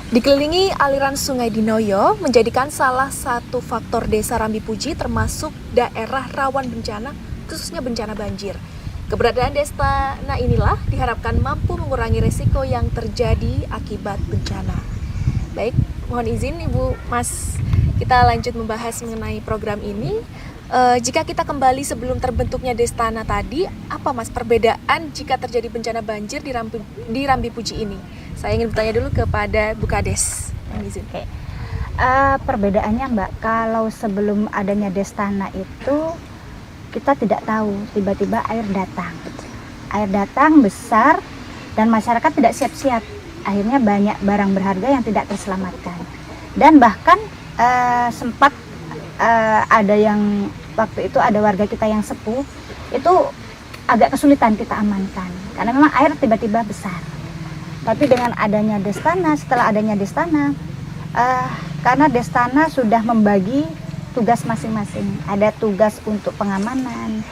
Dikelilingi aliran Sungai Dinoyo menjadikan salah satu faktor Desa Rambipuji termasuk daerah rawan bencana, khususnya bencana banjir. Keberadaan desa inilah diharapkan mampu mengurangi resiko yang terjadi akibat bencana. Baik, mohon izin Ibu Mas, kita lanjut membahas mengenai program ini. Jika kita kembali sebelum terbentuknya Destana tadi, apa Mas perbedaan jika terjadi bencana banjir di Rambipuji ini? Saya ingin bertanya dulu kepada Bu Kades. Oke. Perbedaannya Mbak, kalau sebelum adanya Destana itu kita tidak tahu, tiba-tiba air datang. Air datang besar dan masyarakat tidak siap-siap. Akhirnya banyak barang berharga yang tidak terselamatkan. Dan bahkan sempat ada yang waktu itu ada warga kita yang sepuh itu agak kesulitan kita amankan karena memang air tiba-tiba besar. Tapi dengan adanya Destana, setelah adanya Destana, karena Destana sudah membagi tugas masing-masing. Ada tugas untuk pengamanan,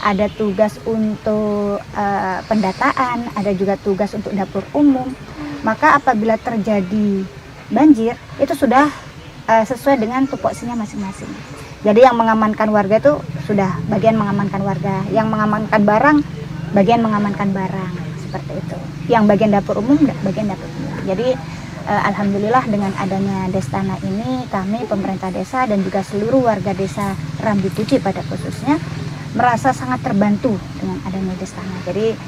ada tugas untuk pendataan, ada juga tugas untuk dapur umum. Maka apabila terjadi banjir, itu sudah sesuai dengan tupoksinya masing-masing. Jadi yang mengamankan warga itu sudah bagian mengamankan warga, yang mengamankan barang, bagian mengamankan barang, seperti itu. Yang bagian dapur umum, bagian dapur umum. Jadi alhamdulillah dengan adanya Destana ini, kami pemerintah desa dan juga seluruh warga desa Rambipuji pada khususnya merasa sangat terbantu dengan adanya Destana. Jadi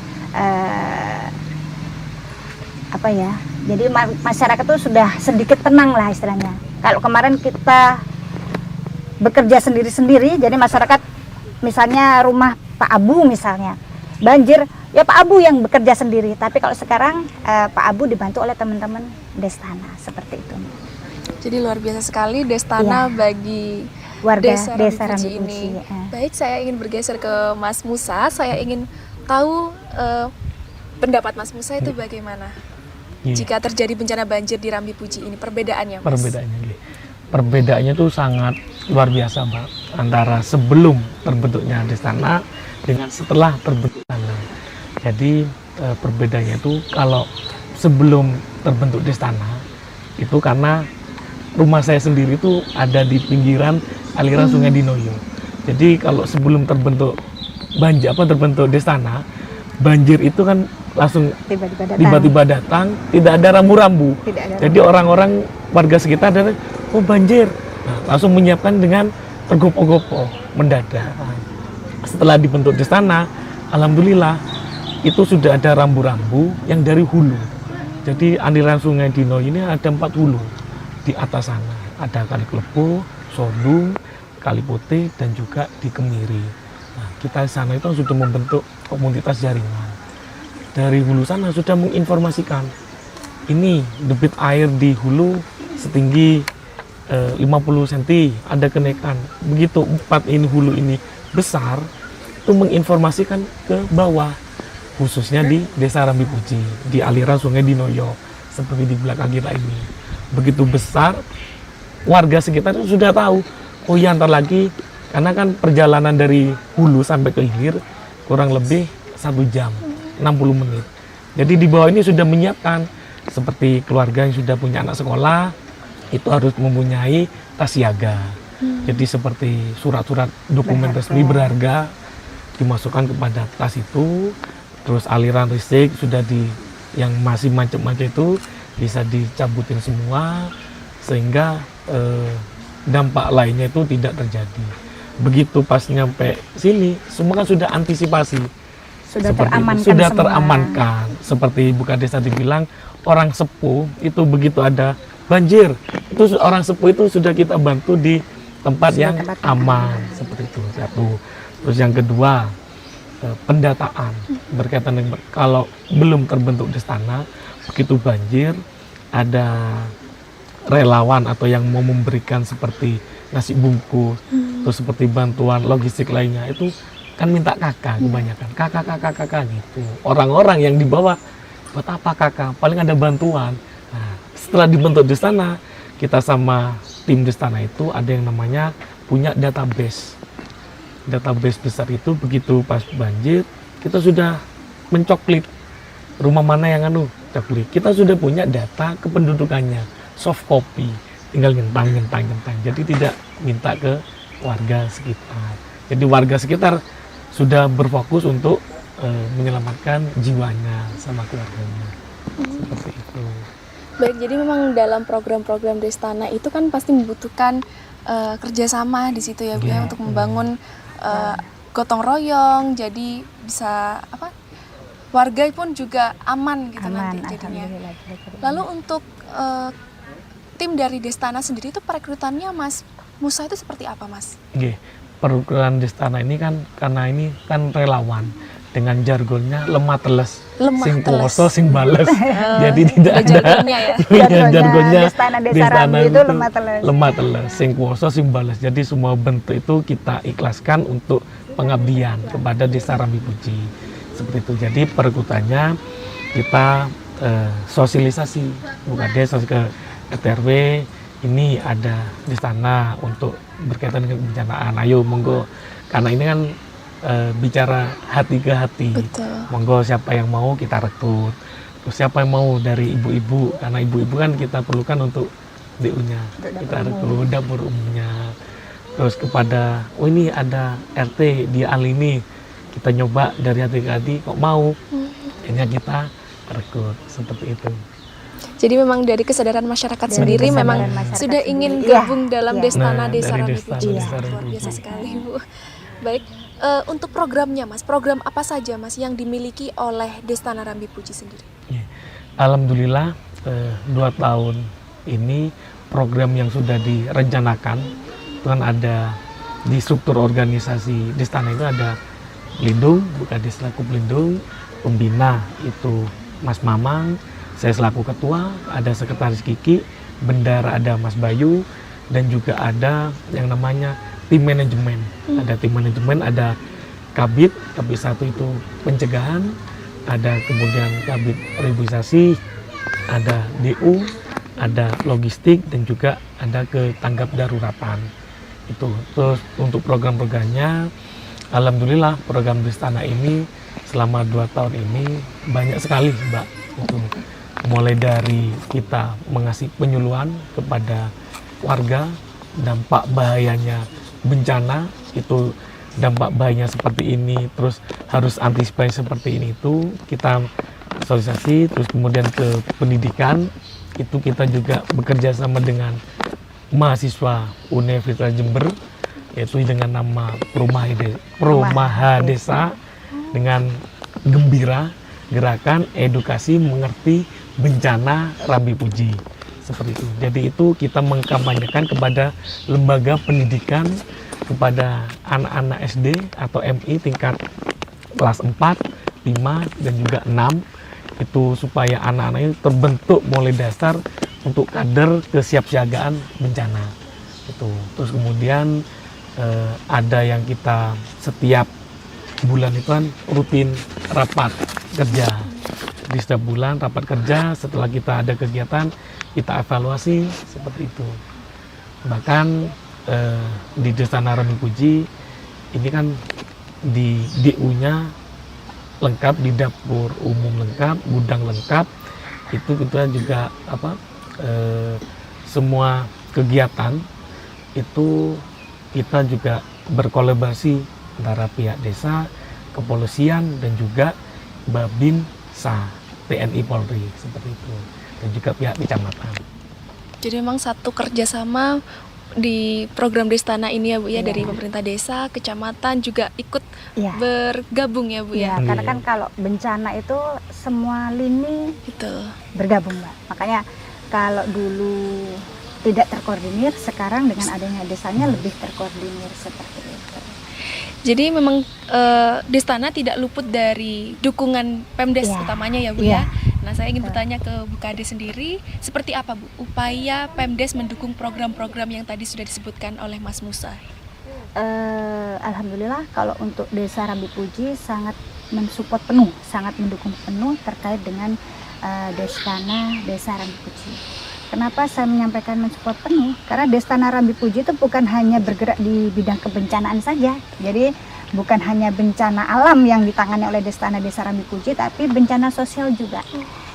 Jadi masyarakat itu sudah sedikit tenang lah istilahnya. Kalau kemarin kita bekerja sendiri-sendiri, jadi masyarakat misalnya rumah Pak Abu misalnya banjir, ya Pak Abu yang bekerja sendiri. Tapi kalau sekarang Pak Abu dibantu oleh teman-teman Destana, seperti itu. Jadi luar biasa sekali Destana bagi warga desa Rambipuji ini. Baik, saya ingin bergeser ke Mas Musa. Saya ingin tahu pendapat Mas Musa itu bagaimana? Jika terjadi bencana banjir di Rambipuji ini, perbedaannya Mas? Perbedaannya tuh sangat luar biasa Mbak, antara sebelum terbentuknya Destana dengan setelah terbentuk Destana. Jadi perbedaannya itu kalau sebelum terbentuk Destana itu karena rumah saya sendiri itu ada di pinggiran aliran Sungai Dinoyo. Jadi kalau sebelum terbentuk terbentuk Destana, banjir itu kan langsung tiba-tiba datang, tidak ada rambu-rambu. Jadi orang-orang warga sekitar dari banjir, langsung menyiapkan dengan tergopoh-gopoh mendadak. Setelah dibentuk Destana, alhamdulillah itu sudah ada rambu-rambu yang dari hulu. Jadi aliran Sungai Dinoyo ini ada 4 hulu di atas sana. Ada Kali Klepo, Sondung, Kali Putih, dan juga di Kemiri. Nah, kita di sana itu sudah membentuk komunitas jaringan. Dari hulu sana sudah menginformasikan ini debit air di hulu setinggi 50 cm, ada kenaikan. Begitu 4 ini hulu ini besar, itu menginformasikan ke bawah, khususnya di Desa Rambipuji, di aliran Sungai Dinoyo, seperti di belakang kita ini. Begitu besar, warga sekitar itu sudah tahu, oh ya ntar lagi, karena kan perjalanan dari hulu sampai ke hilir kurang lebih 1 jam, 60 menit. Jadi di bawah ini sudah menyiapkan, seperti keluarga yang sudah punya anak sekolah, itu harus mempunyai tas siaga. Jadi seperti surat-surat dokumen resmi berharga dimasukkan kepada tas itu. Terus aliran listrik sudah yang masih macet-macet itu bisa dicabutin semua, sehingga dampak lainnya itu tidak terjadi. Begitu pas nyampe sini, semua kan sudah antisipasi. Sudah teramankan. Seperti Bu Kades tadi bilang, orang sepuh itu begitu ada banjir, itu orang sepuh itu sudah kita bantu di tempat yang aman, seperti itu. Satu. Terus yang kedua, pendataan berkaitan dengan kalau belum terbentuk Destana, begitu banjir ada relawan atau yang mau memberikan seperti nasi bungkus, terus seperti bantuan logistik lainnya, itu kan minta kakak kebanyakan, kakak gitu. Orang-orang yang di bawah, buat apa kakak? Paling ada bantuan. Nah, setelah dibentuk Destana, kita sama tim Destana itu ada yang namanya punya database. Database besar itu begitu pas banjir, kita sudah mencoklit rumah mana yang coklit. Kita sudah punya data kependudukannya. soft copy, tinggal ngentang. Jadi tidak minta ke warga sekitar. Jadi warga sekitar sudah berfokus untuk menyelamatkan jiwanya sama keluarganya. Seperti itu. Baik, jadi memang dalam program-program Destana itu kan pasti membutuhkan kerjasama di situ ya Bu ya, untuk membangun gotong royong, jadi bisa warga pun juga aman gitu nanti jadinya. Lalu untuk tim dari Destana sendiri itu perekrutannya Mas Musa itu seperti apa Mas? Perekrutan Destana ini kan karena ini kan relawan, dengan jargonnya lemah teles, sing kuoso sing bales. Jadi tidak ada jargonnya ya. Jargonnya Destana Desa Rambi itu lemah teles, sing kuoso sing bales. Jadi semua bentuk itu kita ikhlaskan untuk pengabdian kepada Desa Rambi Puji. Seperti itu. Jadi perekrutannya kita sosialisasi bukan desa ke RT/RW, ini ada Destana untuk berkaitan dengan kebencanaan. Ayo monggo, karena ini kan bicara hati ke hati. Betul. Monggo siapa yang mau kita rekrut. Terus siapa yang mau dari ibu-ibu, karena ibu-ibu kan kita perlukan untuk DU-nya. Kita rekrut dapur umumnya. Terus kepada ini ada RT di Alini, kita nyoba dari hati ke hati kok mau. Akhirnya kita rekrut seperti itu. Jadi memang dari kesadaran masyarakat sendiri memang sudah ingin gabung dalam Destana Desa Rambi Puji. Luar biasa sekali Bu. Baik, untuk programnya Mas, program apa saja Mas yang dimiliki oleh Destana Rambi Puji sendiri? Alhamdulillah 2 tahun ini program yang sudah direncanakan itu kan ada di struktur organisasi Destana itu ada Lindung, bukan Desa Pelindung, pembina itu Mas Mamang, saya selaku ketua, ada sekretaris Kiki, bendara ada Mas Bayu, dan juga ada yang namanya tim manajemen. Ada tim manajemen, ada Kabit 1 itu pencegahan, ada kemudian Kabit rehabilitasi, ada DU, ada logistik, dan juga ada ke tanggap daruratan. Itu. Terus untuk program-programnya, alhamdulillah program Destana ini selama 2 tahun ini banyak sekali Mbak. Itu mulai dari kita mengasih penyuluhan kepada warga, dampak bahayanya bencana, itu dampak bahayanya seperti ini, terus harus antisipasi seperti ini, itu kita sosialisasi. Terus kemudian ke pendidikan, itu kita juga bekerja sama dengan mahasiswa Universitas Jember, yaitu dengan nama Perumaha Desa, dengan gembira gerakan edukasi mengerti bencana Rambi Puji, seperti itu. Jadi itu kita mengkampanyekan kepada lembaga pendidikan, kepada anak-anak SD atau MI tingkat kelas 4, 5, dan juga 6, itu supaya anak-anak ini terbentuk mulai dasar untuk kader kesiapsiagaan bencana. Itu. Terus kemudian ada yang kita setiap bulan itu kan rutin rapat kerja. Di setiap bulan rapat kerja, setelah kita ada kegiatan kita evaluasi seperti itu. Bahkan di Destana Rambi Puji ini kan di DU-nya lengkap, di dapur umum lengkap, gudang lengkap. Itu kita juga semua kegiatan itu kita juga berkolaborasi antara pihak desa, kepolisian, dan juga Babinsa, TNI Polri, seperti itu, dan juga pihak kecamatan. Jadi memang satu kerjasama di program Destana ini ya Bu ya, dari pemerintah desa, kecamatan juga ikut bergabung ya Bu ya. Karena kan kalau bencana itu semua lini bergabung Mbak. Makanya kalau dulu tidak terkoordinir, sekarang dengan adanya desanya lebih terkoordinir seperti itu. Jadi memang Destana tidak luput dari dukungan Pemdes utamanya ya Bu ya. Nah, saya ingin bertanya ke Bu Kades sendiri, seperti apa Bu upaya Pemdes mendukung program-program yang tadi sudah disebutkan oleh Mas Musa? Alhamdulillah kalau untuk Desa Rambi Puji sangat mensupport penuh, sangat mendukung penuh terkait dengan Destana Desa Rambi Puji. Kenapa saya menyampaikan mensupport penuh? Karena Destana Rambi Puji itu bukan hanya bergerak di bidang kebencanaan saja. Jadi bukan hanya bencana alam yang ditangani oleh Destana Desa Rambi Puji, tapi bencana sosial juga.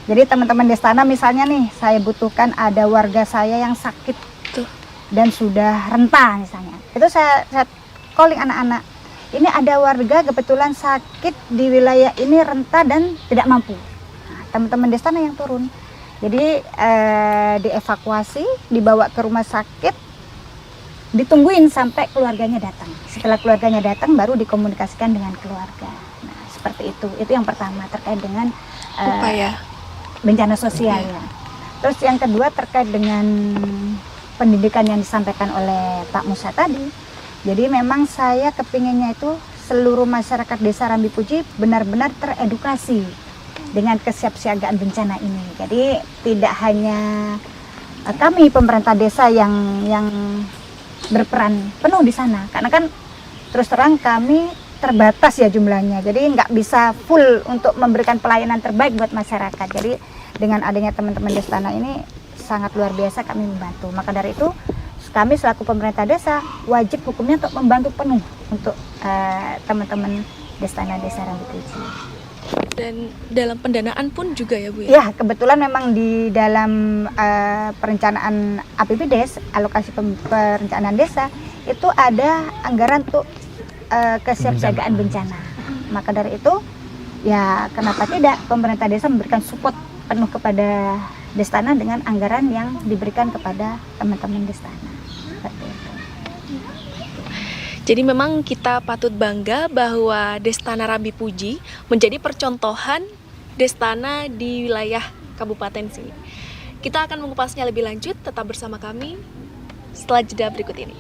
Jadi teman-teman Destana misalnya nih, saya butuhkan ada warga saya yang sakit Tuh. dan sudah renta misalnya. Itu saya calling anak-anak. Ini ada warga kebetulan sakit di wilayah ini renta dan tidak mampu. Nah, teman-teman Destana yang turun. Jadi dievakuasi, dibawa ke rumah sakit, ditungguin sampai keluarganya datang. Setelah keluarganya datang baru dikomunikasikan dengan keluarga. Nah, seperti itu. Itu yang pertama terkait dengan Upaya. bencana sosial ya. Terus yang kedua terkait dengan pendidikan yang disampaikan oleh Pak Musa tadi. Jadi memang saya kepinginnya itu seluruh masyarakat Desa Rambipuji benar-benar teredukasi dengan kesiapsiagaan bencana ini. Jadi tidak hanya kami pemerintah desa yang berperan penuh di sana, karena kan terus terang kami terbatas ya jumlahnya, jadi nggak bisa full untuk memberikan pelayanan terbaik buat masyarakat. Jadi dengan adanya teman-teman Destana ini sangat luar biasa kami membantu. Maka dari itu kami selaku pemerintah desa wajib hukumnya untuk membantu penuh untuk teman-teman Destana Desa Rambipuji. Dan dalam pendanaan pun juga ya Bu ya? Ya, kebetulan memang di dalam perencanaan APBDes, alokasi perencanaan desa, itu ada anggaran untuk kesiapsiagaan bencana. Maka dari itu, ya kenapa tidak pemerintah desa memberikan support penuh kepada Destana dengan anggaran yang diberikan kepada teman-teman Destana. Seperti itu. Jadi memang kita patut bangga bahwa Destana Rambipuji menjadi percontohan Destana di wilayah kabupaten sini. Kita akan mengupasnya lebih lanjut, tetap bersama kami setelah jeda berikut ini.